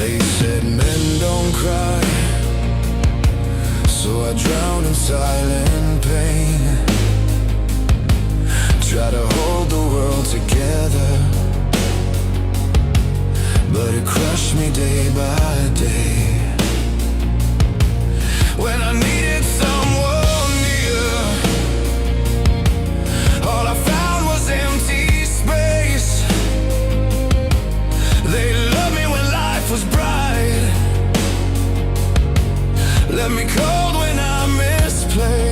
They said men don't cry, so I drown in silent pain. Try to hold the world together, but it crushed me day by day. When I needed someone near, all I found was empty space. They loved me when life was bright, left me cold when I misplaced.